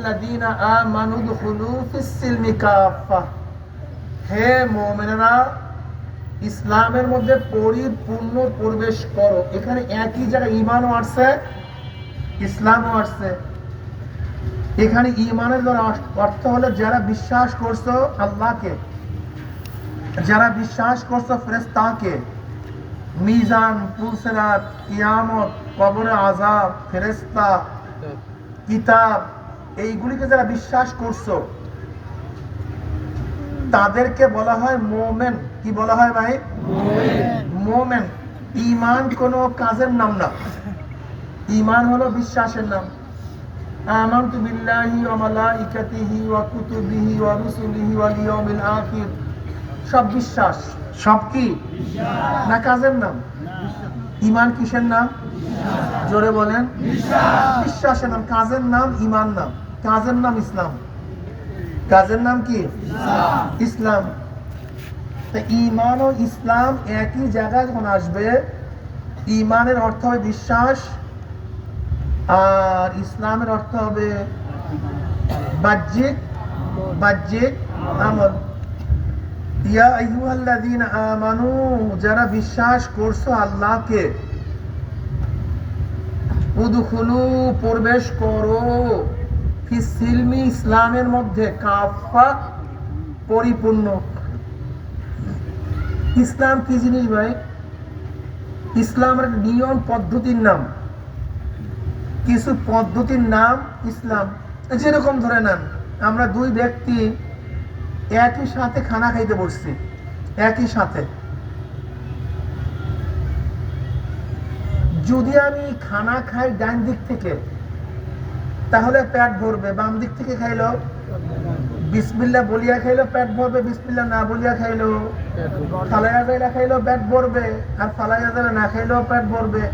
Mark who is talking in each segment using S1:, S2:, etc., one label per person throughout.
S1: আইয়ুহাল্লাযীনা আমানু দুখুলু ফিস-সিলমি কাফা, হে মুমিনেরা ইসলামের মধ্যে পরিপূর্ণ প্রবেশ করো। এখানে একই জায়গায় ঈমানও আসছে, ইসলামও আসছে। এখানে ঈমানের অর্থ হলো যারা বিশ্বাস করছো আল্লাহকে, যারা বিশ্বাস করছো ফেরেশতাকে, মিজান, পুলসিরাত, কিয়ামত, কবরে আযাব, ফেরেশতা, কিতাব, এইগুলিকে যারা বিশ্বাস করছো তাদেরকে বলা হয় মুমিন। কি বলা হয় ভাই? মুমিন। ঈমান কোনো কাজের নাম না, ঈমান হলো বিশ্বাসের নাম। আমানতু বিল্লাহি ওয়া মালাইকাতিহি ওয়া কুতুবিহি ওয়া রুসুলিহি ওয়াল ইয়াউমিল আখির, সব বিশ্বাস। সব কি না কাজের নাম? ঈমান কিসের নাম? জোরে বলেন। বিশ্বাসের নাম। কাজের নাম ঈমান নাম, কাজের নাম ইসলাম। কাজের নাম কি? ইসলাম। তা ঈমান ও ইসলাম একই জায়গায় যখন আসবে, ঈমানের অর্থ হবে বিশ্বাস আর ইসলামের অর্থ হবে বাহ্যিক আমল। ইয়া আইয়ুহাল্লাযীনা আমানু, যারা বিশ্বাস করছো আল্লাহকে, উদখুলু, প্রবেশ করো, ফিস-সিলমি, ইসলামের মধ্যে, কাফা, পরিপূর্ণ। ইসলাম কি জিনিস ভাই? ইসলামের নিয়ম পদ্ধতির নাম, কিছু পদ্ধতির নাম ইসলাম। যেরকম ধরে নেন আমরা দুই ব্যক্তি একই সাথে খানা খাইতে বসছি, একই সাথে। যদি আমি খানা খাই ডান দিক থেকে তাহলে পেট ভরবে, বাম দিক থেকে খাইলো বিসমিল্লাহ বলিয়া খাইলো পেট ভরবে, বিসমিল্লাহ না বলিয়া খাইলো, ফালাইয়া যাইলা খাইলো পেট ভরবে, আর ফালাইয়া যাইলা না খাইলো পেট ভরবে।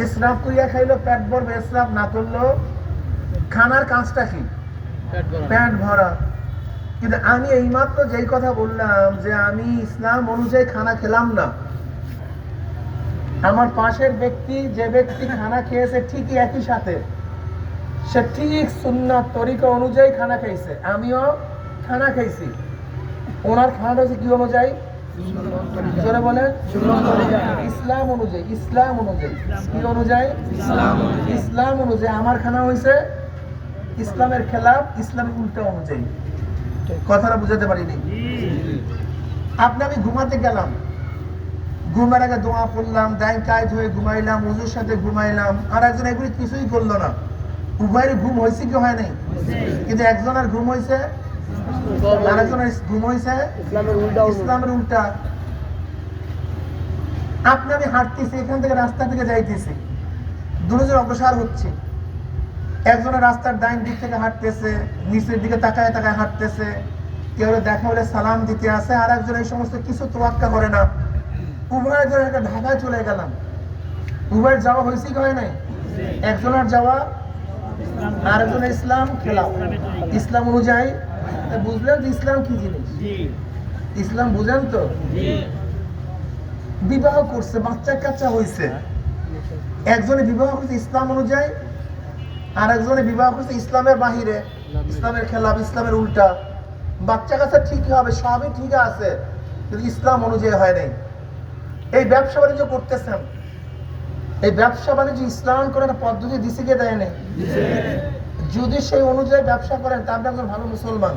S1: ইসরাফ করিয়া খাইলো পেট ভরবে, ইসরাফ না করলো। খানার কাজটা কি? পেট ভরা। কিন্তু আমি এইমাত্র যেই কথা বললাম যে আমি ইসলাম অনুযায়ী খানা খেলাম না, আমার পাশের ব্যক্তি যে ব্যক্তি খানা খেয়েছে ঠিকই একই সাথে, সে ঠিক সুন্নাত তরিকা অনুযায়ী খানা খাইছে, আমিও খানা খাইছি। ওনার খানাটা হচ্ছে কি অনুযায়ী? জোরে বলেন। ইসলাম অনুযায়ী। ইসলাম অনুযায়ী কি অনুযায়ী? ইসলাম অনুযায়ী। আমার খানা হয়েছে ইসলামের খেলাফ, ইসলামের উল্টা অনুযায়ী। কথাটা বুঝাতে পারিনি। আমি ঘুমাতে গেলাম, ঘুমার আগে দোয়া পড়লাম, দায় কাজ হয়ে ঘুমাইলাম, ওযুর সাথে ঘুমাইলাম, আর একজন এগুলি কিছুই করলো না। উভয়ের ঘুম হয়েছে কি হয় নাই? কিন্তু একজনের ঘুম হয়েছে, আরেকজনের ঘুম হয়েছে ইসলামের উল্টা। আমি হাঁটতেছি, এখান থেকে রাস্তা থেকে যাইতেছি, দুজন অগ্রসর হচ্ছে। একজনের রাস্তার ডাইন দিক থেকে হাঁটতেছে, নিচের দিকে তাকায় তাকায় হাঁটতেছে, কেউ দেখা হলে সালাম দিতে আসে, আর একজন এই সমস্ত কিছু তোয়াক্কা করে না। উভয়ের জন্য একটা ঢাকায় চলে গেলাম। উভয়ের যাওয়া হয়েছে কি হয় নাই? একজনের যাওয়া আর একজনের ইসলাম খেলাফ, ইসলাম অনুযায়ী। বুঝলেন যে ইসলাম কি জিনিস? ইসলাম বুঝেন তো? বিবাহ করছে, বাচ্চা কাচ্চা হয়েছে, একজনে বিবাহ করছে ইসলাম অনুযায়ী, আর একজনে বিবাহ করছে ইসলামের বাহিরে, ইসলামের খেলাফ, ইসলামের উল্টা। বাচ্চা কাচ্চা ঠিকই হবে, সবই ঠিক আছে, কিন্তু ইসলাম অনুযায়ী হয় নাই। এই ব্যবসা বাণিজ্য করতেছেন, এই ব্যবসা বাণিজ্য ইসলাম করে একটা পদ্ধতি দিছে কে? দেয় নাই। যদি সেই অনুযায়ী ব্যবসা করেন তা আপনি একজন ভালো মুসলমান,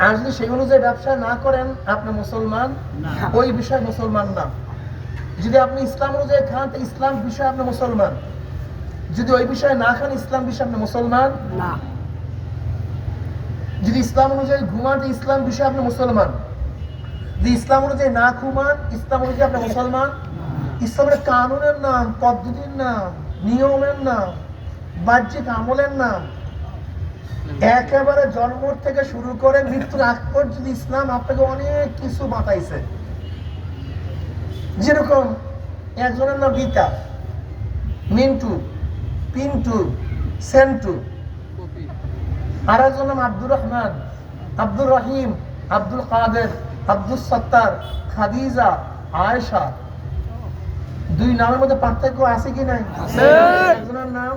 S1: আর যদি সেই অনুযায়ী ব্যবসা না করেন আপনি মুসলমান, ওই বিষয় মুসলমান না। যদি আপনি ইসলাম অনুযায়ী খান তো ইসলাম বিষয় আপনি মুসলমান, যদি ওই বিষয়ে না খান ইসলাম বিষয় আপনি মুসলমান না। যদি ইসলাম অনুযায়ী ঘুমান তো ইসলাম বিষয় আপনি মুসলমান, যদি ইসলাম অনুযায়ী না ঘুমান ইসলাম অনুযায়ী আপনি মুসলমান। ইসলামের কানুনের নাম, পদ্ধতির নাম, নিয়মের নাম, বাহ্যিক আমলের নাম, একেবারে জন্ম থেকে শুরু করে মৃত্যুর আগ পর্যন্ত ইসলাম আপনাকে অনেক কিছু বাতাইছে। যেরকম একজনের নাম গীতা, মিন্টু, পিন্টু, সেন্টু, আর একজন নাম আব্দুর রহমান, আব্দুর রহিম, আব্দুল কাদের, আব্দুল সত্তার, খাদিজা, আয়েশা। দুই নামের মধ্যে পার্থক্য আছে কি নাই? একজনের নাম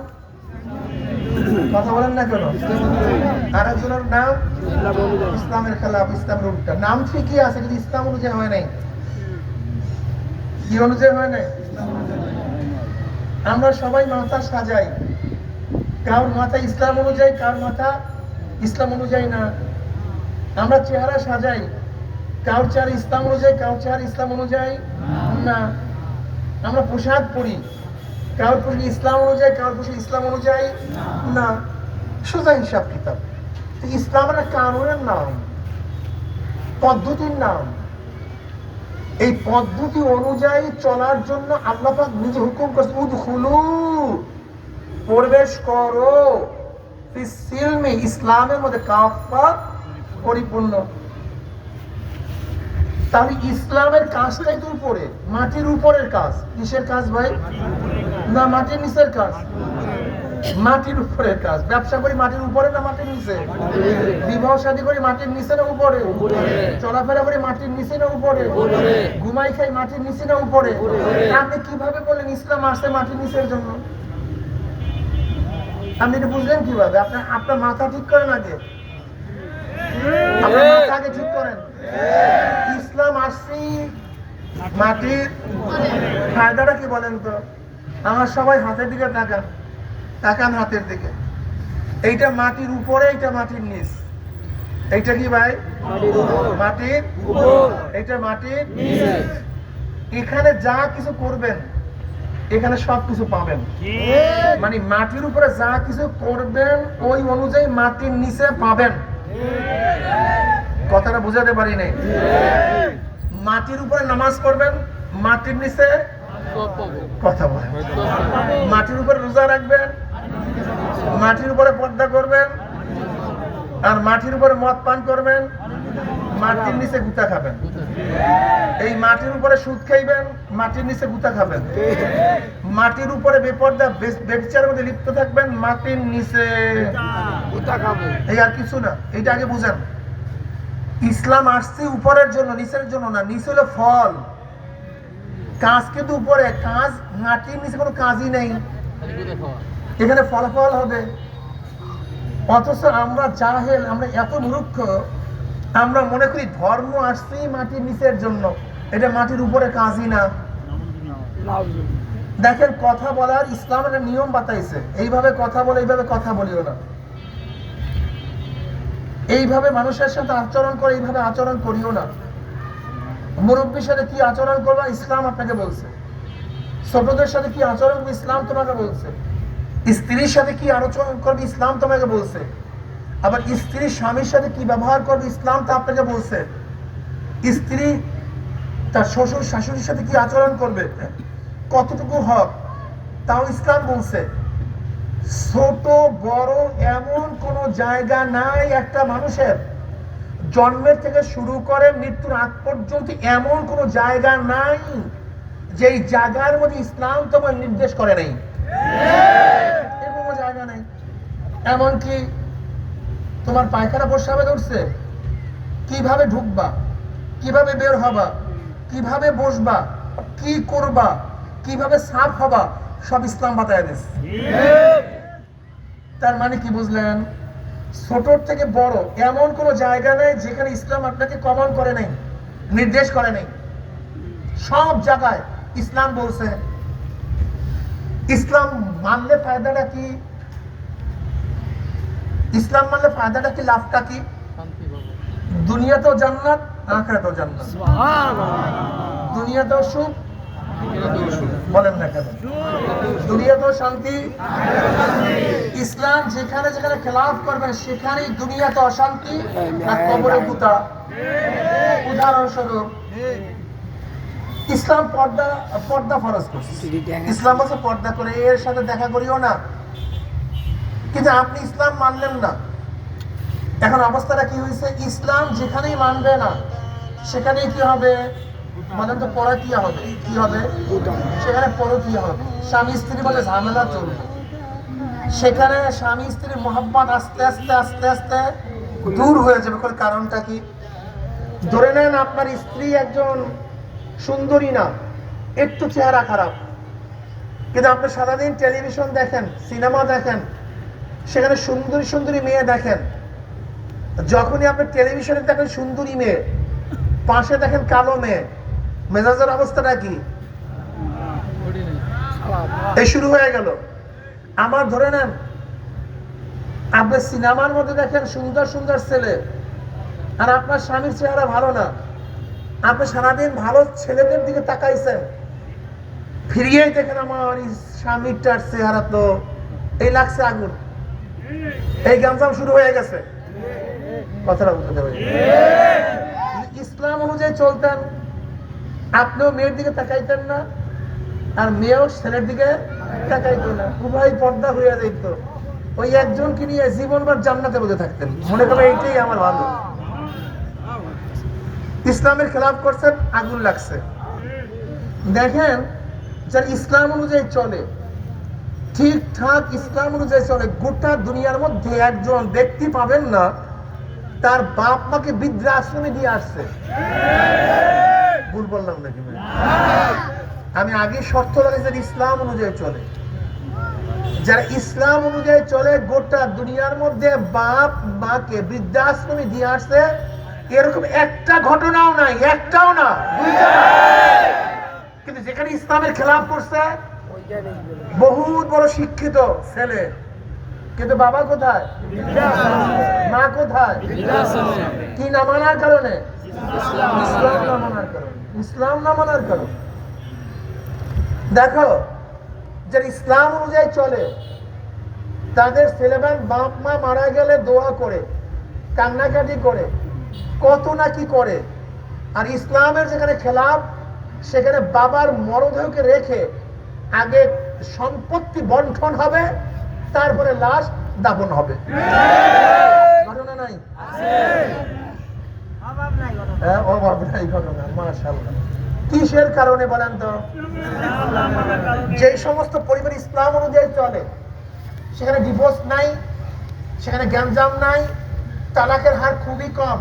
S1: কথা বলেন না কেন? আরেকজনের নাম ইসলামের খেলাফ, ইসলামের উল্টা। নাম ঠিকই আছে কিন্তু ইসলাম অনুযায়ী হয় নাই। কি অনুযায়ী হয় নাই? আমরা সবাই মাথা সাজাই, কারোর মাথা ইসলাম অনুযায়ী, কারোর মাথা ইসলাম অনুযায়ী না। আমরা চেহারা সাজাই, কারোর চেহারা ইসলাম অনুযায়ী, কারোর চেহারা ইসলাম অনুযায়ী না। আমরা পোশাক পরি, কারোর পোশাক ইসলাম অনুযায়ী, কারোর পোশাক ইসলাম অনুযায়ী না। সোজা হিসাব কিতাব। ইসলামের কানুনের নাম, পদ্ধতির নাম। এই পদ্ধতি অনুযায়ী চলার জন্য আল্লাহ পাক নিজে হুকুম করছে, উদখুলু, প্রবেশ করো, ফিস সিলমি, ইসলামের মধ্যে, কাফা, পরিপূর্ণ। তাহলে ইসলামের কাজটাই তো উপরে, মাটির উপরের কাজ। কিসের কাজ ভাই? না মাটির নিচের কাজ। মাটির উপরের কাজ। ব্যবসা করি মাটির উপরে না মাটির নিচে? বিবাহ শাদী করি মাটির নিচে না উপরে? চলাফেরা করি মাটির নিচে না উপরে? ঘুমাই খাই মাটির নিচে না উপরে? আপনি কিভাবে বললেন ইসলাম আসছে মাটির নিচের জন্য? আপনি এটা বুঝলেন কিভাবে? আপনার মাথা ঠিক করেন আগে, আপনার মাথা আগে ঠিক করেন। ইসলাম আসছি মাটির, ফায়দাটা কি বলেন তো? আমার সবাই হাতের দিকে তাকান, তাকান হাতের দিকে। এইটা মাটির উপরে, এইটা মাটির নিচ। এইটা কি ভাই? মাটির উপর, এইটা মাটির নিচ। এখানে যা কিছু করবেন এখানে সব কিছু পাবেন। মানে মাটির উপরে যা কিছু করবেন ওই অনুযায়ী মাটির নিচে পাবেন। কথাটা বুঝাতে পারি নাই? মাটির উপরে নামাজ পড়বেন, মাটির নিচে কথা বলেন। মাটির উপরে রোজা রাখবেন, মাটির উপরে পর্দা করবেন, আর মাটির উপরে মদ পান করবেন, মাটির নিচে গুতা খাবেন। এই মাটির উপরে সুদ খাইবেন, মাটির নিচে গুতা খাবেন। মাটির উপরে বেপর্দা ব্যভিচারের মধ্যে লিপ্ত থাকবেন, মাটির নিচে গুতা খাবেন। এই আর কিছু না। এইটা আগে বুঝেন। ইসলাম আসছে উপরের জন্য, নিচের জন্য না। নিচে হলো ফল, কাজ কিন্তু উপরে। কাজ মাটির নিচে কোনো কাজই নেই, এখানে ফলাফল হবে। অথচ আমরা জাহেল, আমরা এত মূর্খ, আমরা মনে করি ধর্ম আসছেই মাটির নিচের জন্য, এটা মাটির উপরে কাজই না। দেখেন, কথা বলার ইসলামের নিয়ম বাতাইছে, এইভাবে কথা বলে, এইভাবে কথা বলিও না, এইভাবে মানুষের সাথে আচরণ করে, এইভাবে আচরণ করিও না। মুরব্বীর সাথে কি আচরণ করবা ইসলাম আপনাকে বলছে। ছোটদের সাথে কি আচরণ করবে ইসলাম তোমাকে বলছে। স্ত্রীর সাথে কি আচরণ করবে ইসলাম তোমাকে বলছে। আবার স্ত্রী স্বামীর সাথে কি ব্যবহার করবে ইসলাম তা আপনাকে বলছে। স্ত্রী তার শ্বশুর শাশুড়ির সাথে কি আচরণ করবে, কতটুকু হক, তাও ইসলাম বলছে। ছোট বড় এমন কোন জায়গা নাই একটা মানুষের, জন্মের থেকে শুরু করে মৃত্যুর আগ পর্যন্ত এমন কোন জায়গা নাই যেই জায়গার মধ্যে ইসলাম তোমার নির্দেশ করে নাই। এরকম জায়গা নাই। এমনকি তোমার পায়খানা প্রস্রাবে ধরছে, কিভাবে ঢুকবা, কিভাবে বের হবা, কিভাবে বসবা, কি করবা, কিভাবে সাফ হবা, সব ইসলাম বাতায় দিচ্ছে। তার মানে কি বুঝলেন? ছোট থেকে বড় এমন কোন জায়গা নেই যেখানে ইসলাম আপনাকে কমন করে নাই, নির্দেশ করে নাই। সব জায়গায় ইসলাম বলছে। ইসলাম মানলে ফায়দাটা কি? ইসলাম মানলে ফায়দাটা কি, লাভটা কি? দুনিয়াতেও জান্নাত, আখিরাতেও জান্নাত। দুনিয়াতেও সুখ, বলেন না কেন? দুনিয়াতেও শান্তি। ইসলাম যেখানে যেখানে খেলাফ করবেন সেখানেই দুনিয়াতে অশান্তি আর কবরে গুতা। উদাহরণস্বরূপ ইসলাম পর্দা ফরজ করছে। ইসলাম বলছে পর্দা করে, এর সাথে দেখা করিও না। কিন্তু আপনি ইসলাম মানলেন না। এখন অবস্থাটা কি হয়েছে? ইসলাম যেখানেই মানবে না সেখানেই কি হবে বলেন তো? পরকীয়া হবে। কি হবে? সেখানে পরকীয়া হবে। স্বামী স্ত্রী বলে ঝামেলা চলবে। সেখানে স্বামী স্ত্রীর মহব্বত আস্তে আস্তে আস্তে আস্তে দূর হয়ে যাবে। কারণটা কি? ধরে নেন আপনার স্ত্রী একজন সুন্দরী না, একটু চেহারা খারাপ, কিন্তু আপনি সারাদিন টেলিভিশন দেখেন, সিনেমা দেখেন, সেখানে সুন্দরী সুন্দরী মেয়ে দেখেন, যখনই আপনি টেলিভিশনে দেখেন সুন্দরী মেয়ে, পাশে দেখেন কালো মেয়ে, মেজাজের অবস্থাটা কি? এই শুরু হয়ে গেল। আমার ধরে নেন, আপনি সিনেমার মধ্যে দেখেন সুন্দর সুন্দর ছেলে, আর আপনার স্বামীর চেহারা ভালো না, আপনি সারাদিন ভালো ছেলেদের দিকে তাকাইছেন, ফিরিয়েই দেখেন আমার স্বামীটার চেহারা তো এই লাগছে আগুন, এই গামজাম শুরু হয়ে গেছে। কথাটা বুঝতে পারি? ইসলাম অনুযায়ী চলতেন, আপনিও মেয়ের দিকে তাকাইতেন না, আর মেয়েও ছেলের দিকে তাকাইতো না, উভয় পর্দা হইয়া যেত। ওই একজনকে নিয়ে জীবনভর জান্নাতে বসে থাকতেন, মনে করেন এইটাই আমার ভালো। ইসলামের খেলাফ করছেন, আগুন লাগছে। দেখেন, যারা ইসলাম অনুযায়ী চলে, ঠিকঠাক ইসলাম অনুযায়ী চলে, গোটা দুনিয়ার মধ্যে একজন ব্যক্তি পাবেন না তার বাপ মাকে বৃদ্ধাশ্রমে দিয়ে আসছে। ভুল বললাম নাকি? আমি আগে শর্ত লাগাইছি ইসলাম অনুযায়ী চলে। যারা ইসলাম অনুযায়ী চলে, গোটা দুনিয়ার মধ্যে বাপ মাকে বৃদ্ধাশ্রমে দিয়ে আসছে, এরকম একটা ঘটনাও নাই, একটাও না। কিন্তু যেখানে ইসলামের খেলাফ করছে, বহুত বড় শিক্ষিত ছেলে, কিন্তু বাবা কোথায়, মা কোথায়? কি না মানার কারণে? ইসলাম না মানার কারণে। ইসলাম না মানার কারণে। দেখো, যারা ইসলাম অনুযায়ী চলে, তাদের ছেলেমান বাপ মা মারা গেলে দোয়া করে, কান্নাকাটি করে, কত না কি করে। আর ইসলামের যেখানে খেলাফ, সেখানে বাবার মরদেহকে রেখে আগে সম্পত্তি বন্টন হবে, তারপরে লাশ দাফন হবে। ঘটনা নাই? অভাব নাই ঘটনা। মাশাআল্লাহ। কিসের কারণে বলেন তো? যে সমস্ত পরিবার ইসলাম অনুযায়ী চলে, সেখানে ডিভোর্স নাই, সেখানে গ্যাঞ্জাম নাই, তালাকের হার খুবই কম,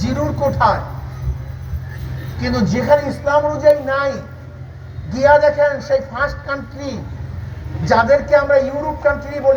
S1: জিরুর কোঠায়। কিন্তু যেখানে ইসলাম অনুযায়ী নাই, গিয়া দেখেন সেই ফার্স্ট কান্ট্রি, যাদেরকে আমরা ইউরোপ কান্ট্রি বলি,